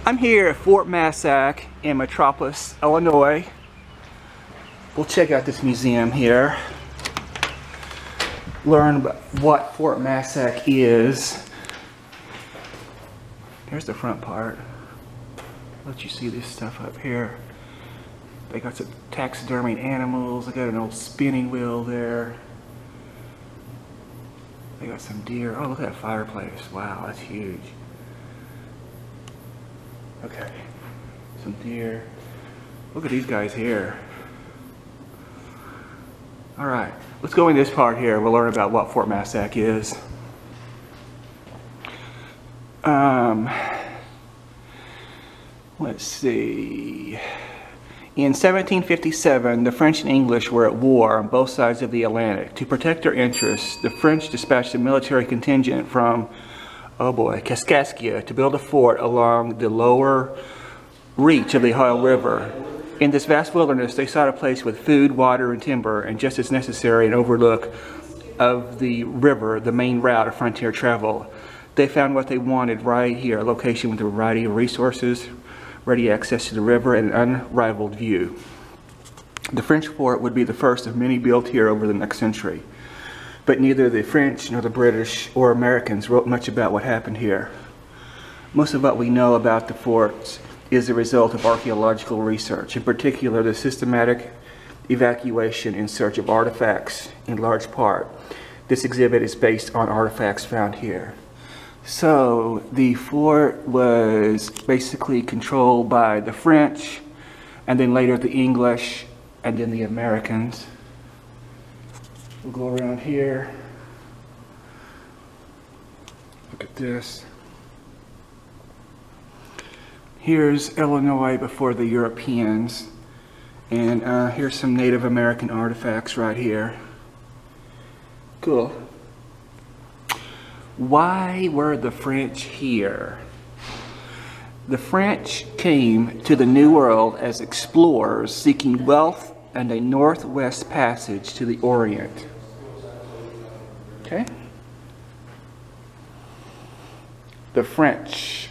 I'm here at Fort Massac in Metropolis, Illinois. We'll check out this museum here. Learn about what Fort Massac is. Here's the front part. Let you see this stuff up here. They got some taxidermied animals. They got an old spinning wheel there. They got some deer. Oh, look at that fireplace. Wow, that's huge. Okay, some deer. Look at these guys here. All right, let's go in this part here. We'll learn about what Fort Massac is. Let's see. In 1757, the French and English were at war on both sides of the Atlantic. To protect their interests, the French dispatched a military contingent from, oh boy, Kaskaskia to build a fort along the lower reach of the Ohio River. In this vast wilderness, they sought a place with food, water, and timber, and just as necessary, an overlook of the river, the main route of frontier travel. They found what they wanted right here, a location with a variety of resources, ready access to the river, and an unrivaled view. The French fort would be the first of many built here over the next century. But neither the French nor the British or Americans wrote much about what happened here. Most of what we know about the forts is the result of archaeological research, in particular the systematic evacuation in search of artifacts in large part. This exhibit is based on artifacts found here. So the fort was basically controlled by the French, and then later the English, and then the Americans. We'll go around here. Look at this. Here's Illinois before the Europeans. And here's some Native American artifacts right here. Cool. Why were the French here? The French came to the New World as explorers seeking wealth and a northwest passage to the Orient. Okay? The French.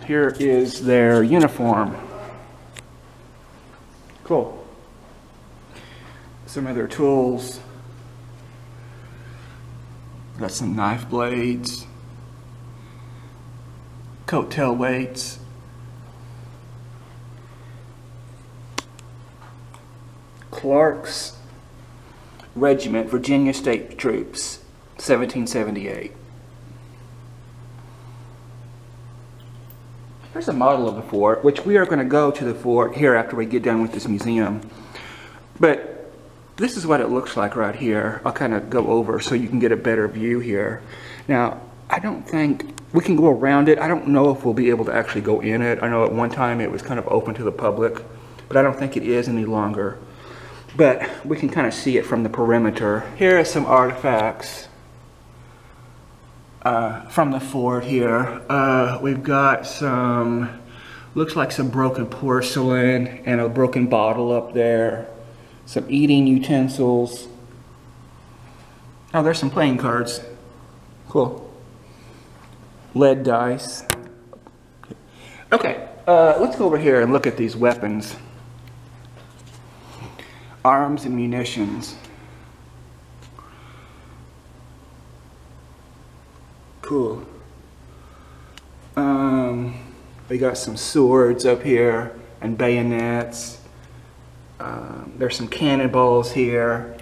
Here is their uniform. Cool. Some of their tools. Got some knife blades. Coat-tail weights. Clark's Regiment, Virginia State Troops, 1778. Here's a model of the fort, which we are going to go to the fort here after we get done with this museum. But this is what it looks like right here. I'll kind of go over so you can get a better view here. Now, I don't think we can go around it. I don't know if we'll be able to actually go in it. I know at one time it was kind of open to the public, but I don't think it is any longer. But we can kind of see it from the perimeter. Here are some artifacts from the fort here. We've got some, looks like some broken porcelain and a broken bottle up there. Some eating utensils. Oh, there's some playing cards. Cool. Lead dice. Okay, let's go over here and look at these weapons. Arms and munitions. Cool. We got some swords up here and bayonets. There's some cannonballs here.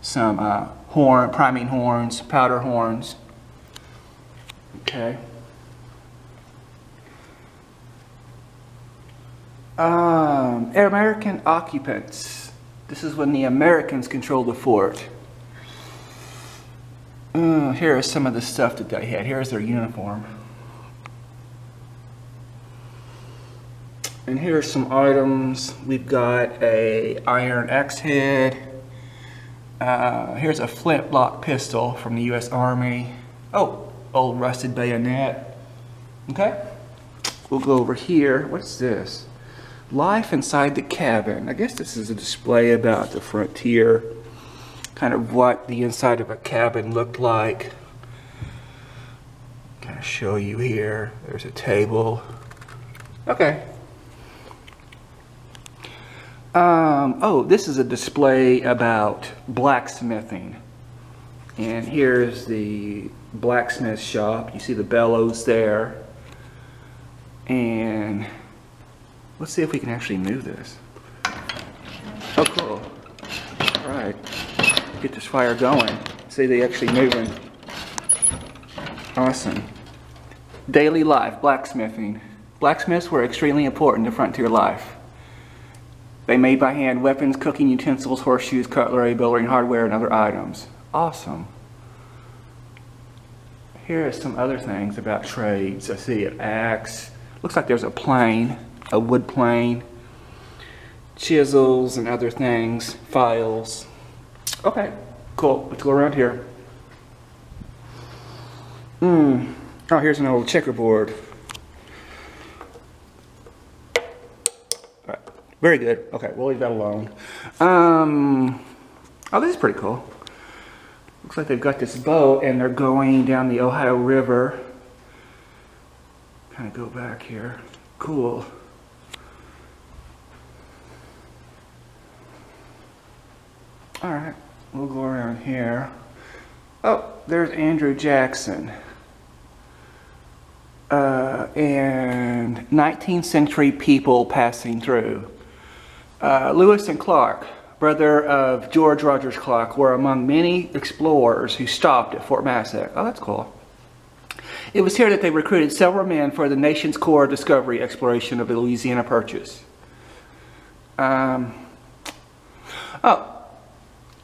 Some priming horns, powder horns. Okay. American occupants. This is when the Americans controlled the fort. Here is some of the stuff that they had. Here's their uniform. And here are some items. We've got a iron axe head. Here's a flintlock pistol from the U.S. Army. Oh, old rusted bayonet. Okay. We'll go over here. What's this? Life inside the cabin. I guess this is a display about the frontier. Kind of what the inside of a cabin looked like. Kind of show you here. There's a table. Okay. Oh, this is a display about blacksmithing. And here's the blacksmith shop. You see the bellows there. And let's see if we can actually move this. Oh, cool. All right. Get this fire going. See, they actually moving. Awesome. Daily life, blacksmithing. Blacksmiths were extremely important to frontier life. They made by hand weapons, cooking utensils, horseshoes, cutlery, building hardware, and other items. Awesome. Here are some other things about trades. I see an axe. Looks like there's a plane, a wood plane. Chisels and other things. Files. Okay, cool. Let's go around here. Oh, here's an old checkerboard. Very good. Okay, we'll leave that alone. Oh, this is pretty cool. Looks like they've got this boat and they're going down the Ohio River. Kind of go back here. Cool. All right, we'll go around here. Oh, there's Andrew Jackson. And 19th century people passing through. Lewis and Clark, brother of George Rogers Clark, were among many explorers who stopped at Fort Massac. Oh, that's cool. It was here that they recruited several men for the nation's core discovery exploration of the Louisiana Purchase. In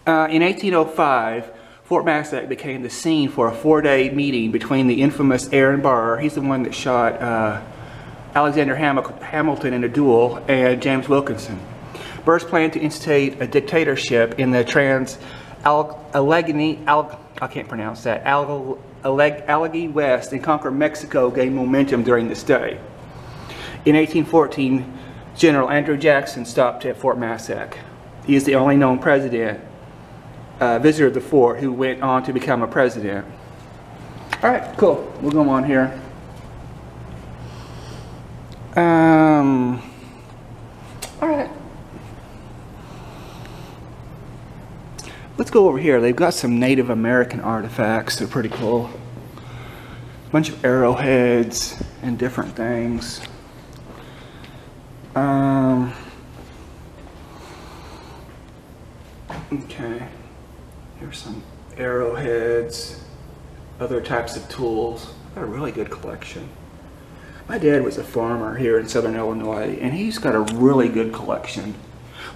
1805, Fort Massac became the scene for a 4-day meeting between the infamous Aaron Burr, he's the one that shot Alexander Hamilton in a duel, and James Wilkinson. Burr's plan to instate a dictatorship in the Allegheny West and conquer Mexico gained momentum during this day. In 1814, General Andrew Jackson stopped at Fort Massac. He is the only known visitor of the fort who went on to become a president. All right, cool. We'll go on here. All right. Let's go over here. They've got some Native American artifacts. They're pretty cool. A bunch of arrowheads and different things. Okay. Here's some arrowheads, other types of tools. Got a really good collection. My dad was a farmer here in Southern Illinois, and he's got a really good collection.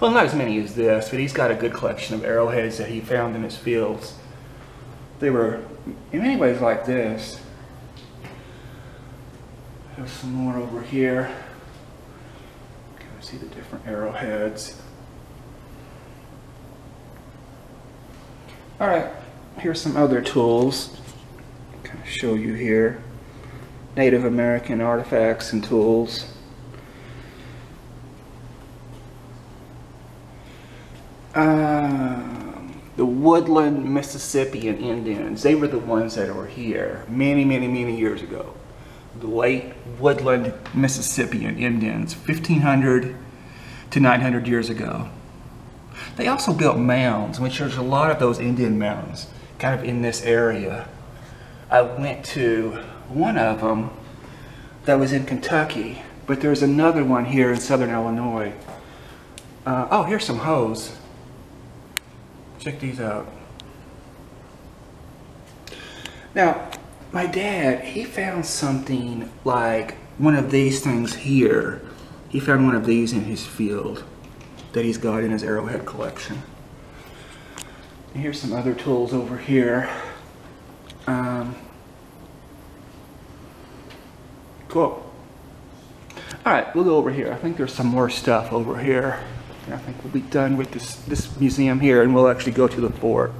Well, not as many as this, but he's got a good collection of arrowheads that he found in his fields. They were, in many ways, like this. There's some more over here. You can see the different arrowheads. All right, here's some other tools. Kind of show you here. Native American artifacts and tools. The woodland Mississippian Indians, they were the ones that were here many years ago. The late woodland Mississippian Indians, 1500 to 900 years ago. They also built mounds, which there's a lot of those Indian mounds kind of in this area. I went to one of them that was in Kentucky, but there's another one here in Southern Illinois. Oh, here's some hoes. Check these out. Now, my dad, he found something like one of these things here. He found one of these in his field that he's got in his arrowhead collection. And here's some other tools over here. Cool. Alright, we'll go over here. I think there's some more stuff over here. And I think we'll be done with this museum here, and we'll actually go to the fort.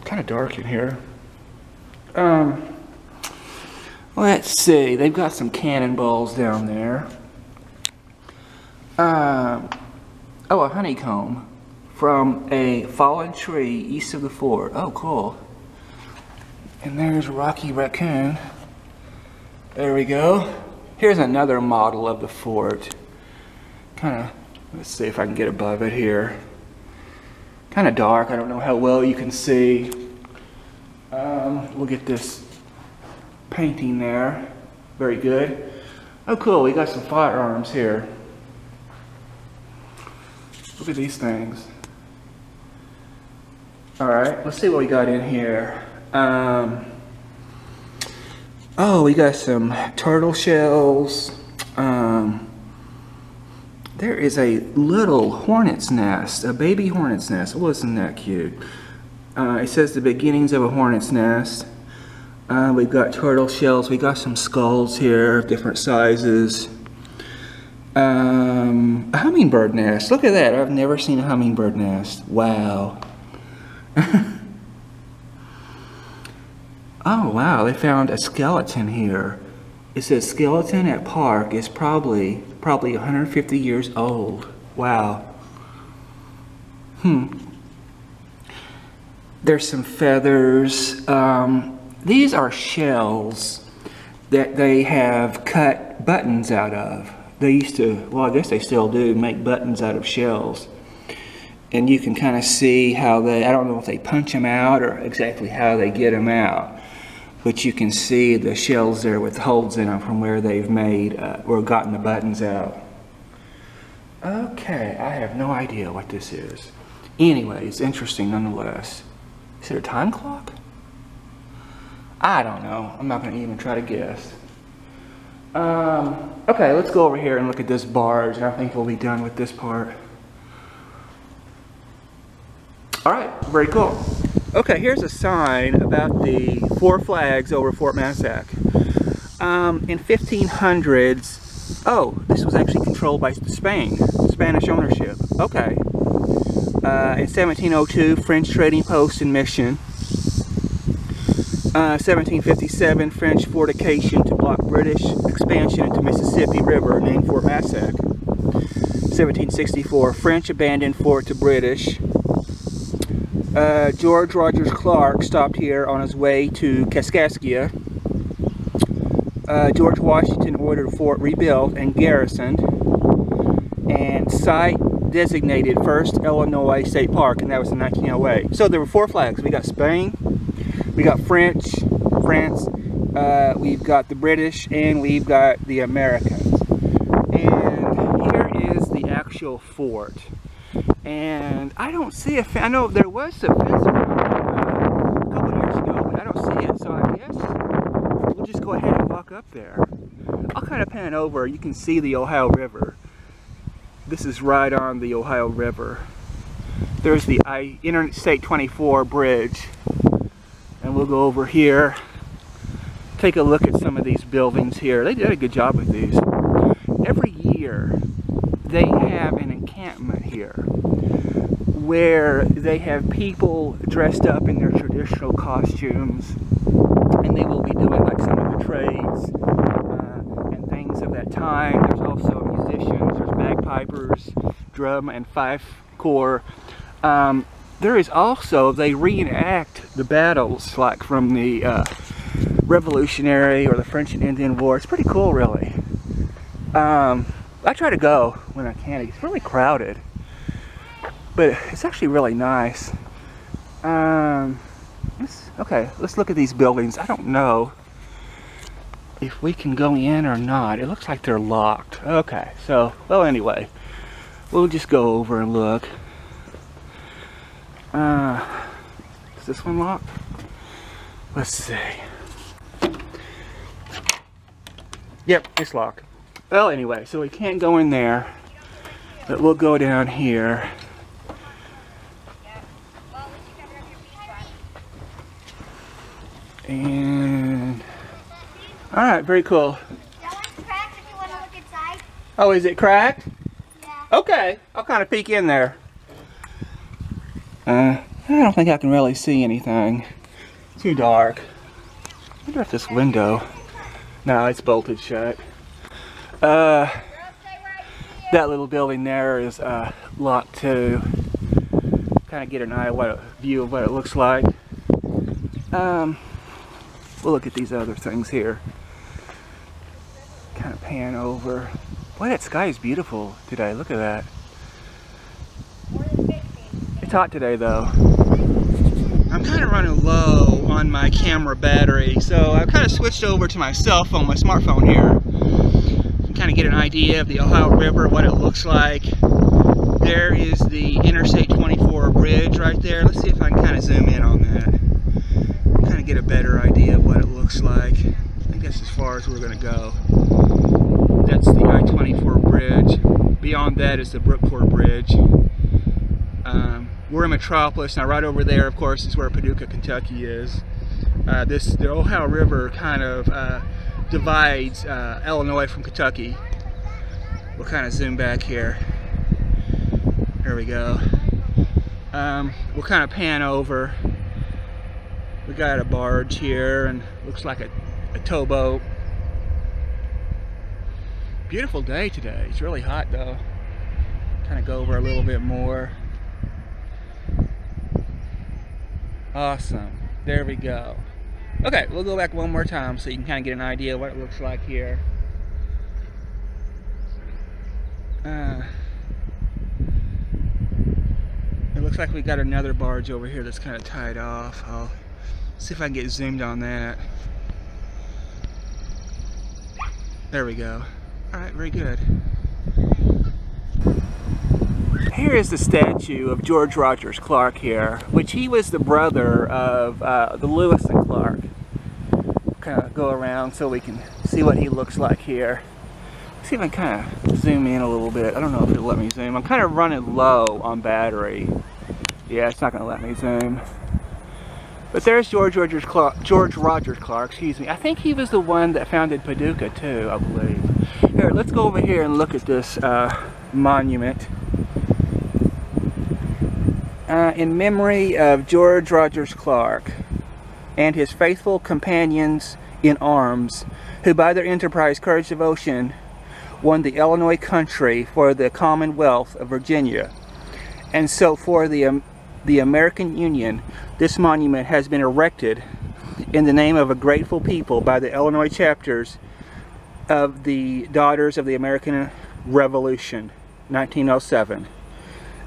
Kind of dark in here. Let's see. They've got some cannonballs down there. Oh, a honeycomb from a fallen tree east of the fort. Oh, cool. And there's Rocky Raccoon. There we go. Here's another model of the fort. Kind of, let's see if I can get above it here. Kind of dark, I don't know how well you can see. We'll get this painting there. Very good. Oh cool, we got some firearms here. Look at these things. Alright, let's see what we got in here. Oh, we got some turtle shells. There is a little hornet's nest, a baby hornet's nest. Oh, isn't that cute? It says the beginnings of a hornet's nest. We've got turtle shells. We got some skulls here, different sizes. A hummingbird nest. Look at that. I've never seen a hummingbird nest. Wow. Oh wow, they found a skeleton here. It says skeleton at park is probably 150 years old. Wow. There's some feathers. These are shells that they have cut buttons out of. They used to, well I guess they still do, make buttons out of shells. And you can kind of see how they, I don't know if they punch them out or exactly how they get them out. But you can see the shells there with holes in them from where they've made or gotten the buttons out. Okay, I have no idea what this is. Anyway, it's interesting nonetheless. Is it a time clock? I don't know. I'm not going to even try to guess. Okay, let's go over here and look at this barge, and I think we'll be done with this part. Alright, very cool. Okay, here's a sign about the 4 flags over Fort Massac. In 1500s, oh, this was actually controlled by Spain, Spanish ownership. Okay. In 1702, French trading post and mission. 1757, French fortification to block British expansion into Mississippi River, named Fort Massac. 1764, French abandoned fort to British. George Rogers Clark stopped here on his way to Kaskaskia. George Washington ordered fort rebuilt and garrisoned. And site designated 1st Illinois State Park, and that was in 1908. So there were 4 flags. We got Spain, we got France, we've got the British, and we've got the Americans. And here is the actual fort. And I don't see a fence. I know there was a fence around a couple years ago, but I don't see it. So I guess we'll just go ahead and walk up there. I'll kind of pan over. You can see the Ohio River. This is right on the Ohio River. There's the Interstate 24 bridge. And we'll go over here, take a look at some of these buildings here. They did a good job with these. Every year they have an encampment here where they have people dressed up in their traditional costumes, and they will be doing like some of the trades and things of that time. There's also musicians, there's bagpipers, drum and fife corps. There is also, they reenact the battles like from the Revolutionary or the French and Indian War. It's pretty cool, really. I try to go when I can. It's really crowded, but it's actually really nice. Okay, let's look at these buildings. I don't know if we can go in or not. It looks like they're locked. Okay, so, well, anyway, we'll just go over and look. Is this one locked? Let's see. Yep, it's locked. Well, anyway, so we can't go in there, but we'll go down here. And all right, very cool. That one's cracked if you want to look inside. Oh, is it cracked? Yeah. Okay, I'll kind of peek in there. I don't think I can really see anything. Too dark. I wonder if this window. No, it's bolted shut. That little building there is locked too. Kind of get an view of what it looks like. We'll look at these other things here. Kind of pan over. Boy, that sky is beautiful today. Look at that. It's hot today though. I'm kind of running low on my camera battery, so I've kind of switched over to my cell phone, my smartphone here. Kind of get an idea of the Ohio River, what it looks like. There is the Interstate 24 bridge right there. Let's see if I can kind of zoom in on that. Kind of get a better idea of what it looks like. I think that's as far as we're going to go. That's the I-24 bridge. Beyond that is the Brookport Bridge. We're in Metropolis. Now right over there, of course, is where Paducah, Kentucky is. The Ohio River kind of divides Illinois from Kentucky. We'll kind of zoom back here. There we go. We'll kind of pan over. We got a barge here and looks like a towboat. Beautiful day today. It's really hot though. Kind of go over a little bit more. Awesome. There we go. Okay, we'll go back one more time so you can kind of get an idea of what it looks like here. It looks like we got another barge over here that's kind of tied off. I'll see if I can get zoomed on that. There we go. Alright, very good. Here is the statue of George Rogers Clark here, which he was the brother of the Lewis and Clark. Kind of go around so we can see what he looks like here. See if I can kind of zoom in a little bit. I don't know if it'll let me zoom. I'm kind of running low on battery. Yeah, it's not going to let me zoom. But there's George Rogers Clark, excuse me. I think he was the one that founded Paducah too, I believe. Here, let's go over here and look at this monument. In memory of George Rogers Clark and his faithful companions in arms, who by their enterprise, courage, devotion, won the Illinois country for the Commonwealth of Virginia. And so for the American Union, this monument has been erected in the name of a grateful people by the Illinois chapters of the Daughters of the American Revolution, 1907,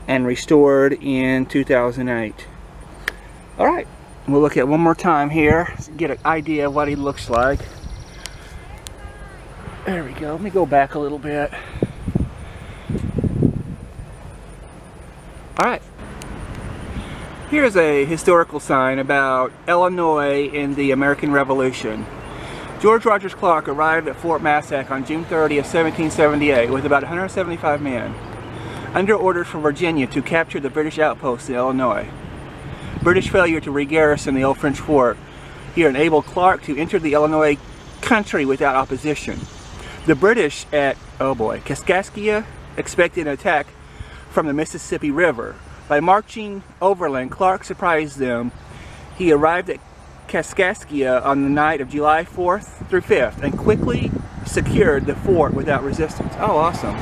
and restored in 2008. Alright, we'll look at one more time here, get an idea of what he looks like. There we go. Let me go back a little bit. Alright. Here's a historical sign about Illinois in the American Revolution. George Rogers Clark arrived at Fort Massac on June 30th, 1778 with about 175 men, under orders from Virginia to capture the British outposts in Illinois. British failure to re-garrison the old French fort here enabled Clark to enter the Illinois country without opposition. The British at, oh boy, Kaskaskia expected an attack from the Mississippi River. By marching overland, Clark surprised them. He arrived at Kaskaskia on the night of July 4th through 5th and quickly secured the fort without resistance. Oh, awesome.